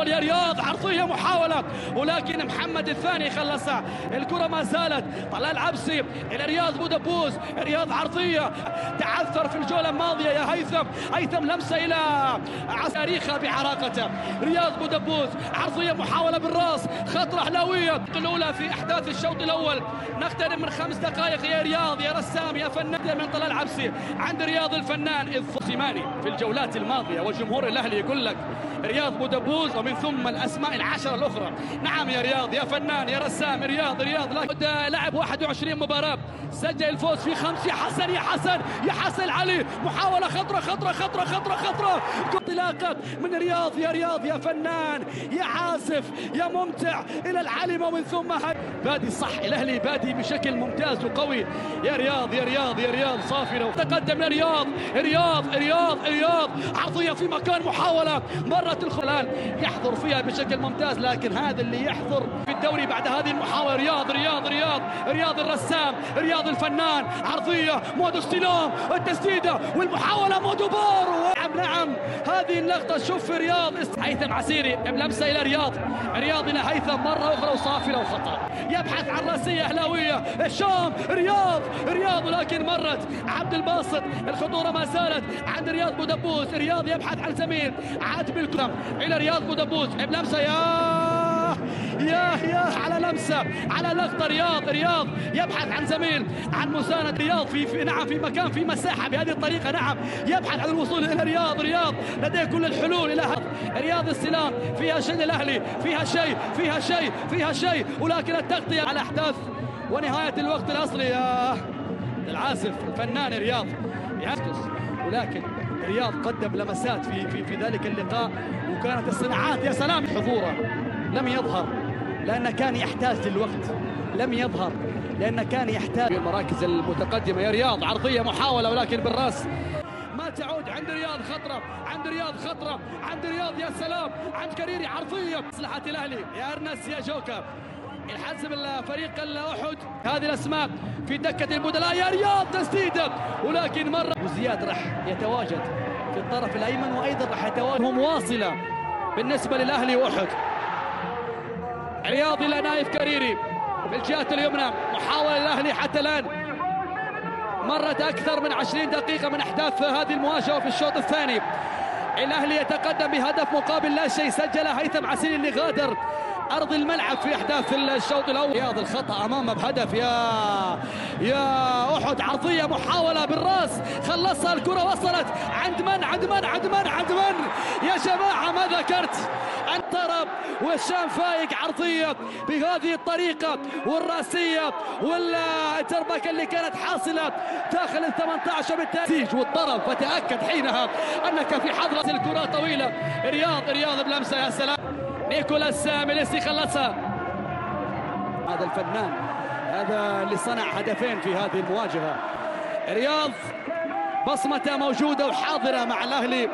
الاول يا رياض، عرضيه محاوله ولكن محمد الثاني خلصها. الكره ما زالت طلال العبسي الى رياض بودبوز، رياض عرضيه تعثر في الجوله الماضيه يا هيثم لمسه الى تاريخها بعراقته. رياض بودبوز عرضيه محاوله بالراس، خطره اهلاويه الاولى في احداث الشوط الاول. نقترب من 5 دقائق يا رياض يا رسام يا فنان من طلال العبسي عند رياض الفنان سيماني في الجولات الماضيه، وجمهور الاهلي يقول لك رياض بودبوز ومن ثم الاسماء العشره الاخرى. نعم يا رياض يا فنان يا رسام، رياض لعب 21 مباراه سجل الفوز في 5. يا حسن علي محاوله خطره انطلاقه من رياض يا فنان يا عازف يا ممتع الى العلم، ومن ثم بادي صح الاهلي بادي بشكل ممتاز وقوي. يا رياض صافره تقدم رياض عرضيه في مكان محاوله مرت الخلال يحضر فيها بشكل ممتاز، لكن هذا اللي يحضر في الدوري بعد هذه المحاوله. رياض الرسام، رياض الفنان، عرضيه مودو استلام التسديده والمحاوله مودو بارو. نعم هذه اللقطه شوف في رياض هيثم عسيري بلمسه الى رياض الى هيثم مره اخرى وصافره وخطا، يبحث عن راسيه اهلاويه الشام. رياض ولكن مرت عبد الباسط، الخطوره ما زالت عند رياض بودبوز. رياض يبحث عن زميل عاد بالكرة الى رياض بودبوز بلمسه يا على لمسه على لقطه. رياض يبحث عن زميل عن مساند. رياض في مكان في مساحه بهذه الطريقه. نعم يبحث عن الوصول الى رياض لديه كل الحلول الى رياض السلام. فيها شيء للاهلي، فيها شيء ولكن التغطيه على احداث ونهايه الوقت الاصلي يا العازف الفنان رياض يعكس، ولكن رياض قدم لمسات في ذلك اللقاء وكانت الصناعات يا سلام. حضوره لم يظهر لأنه كان يحتاج للوقت، لأنه كان يحتاج في المراكز المتقدمة. يا رياض عرضية محاولة ولكن بالراس ما تعود عند رياض خطرة عند رياض يا سلام عند كريري عرضية مصلحة الأهلي يا أرنس يا جوكر الحزم الفريق أحد. هذه الأسماء في دكة البدلاء. يا رياض تسديدة ولكن مرة وزياد راح يتواجد في الطرف الأيمن وأيضا راح يتواجد مواصلة بالنسبة للأهلي وأحد. رياض إلى نايف كريري في الجهة اليمنى، محاولة الأهلي حتى الآن مرت أكثر من 20 دقيقة من أحداث هذه المواجهة في الشوط الثاني. الأهلي يتقدم بهدف مقابل لا شيء سجله هيثم عسيري اللي غادر أرض الملعب في أحداث الشوط الأول. رياض الخطأ أمامه بهدف يا أحد، عرضية محاولة بالراس خلصها الكرة وصلت عند من يا جماعة ما ذكرت الطرب والشام فايق. عرضية بهذه الطريقة والراسية والتربكة اللي كانت حاصلة داخل ال 18 بالتأسيج والطرب، فتأكد حينها أنك في حضرة الكرة طويلة. رياض بلمسة يا سلام. نيكولاس ميليسي خلصها. هذا الفنان هذا اللي صنع هدفين في هذه المواجهة. رياض بصمته موجودة وحاضرة مع الأهلي.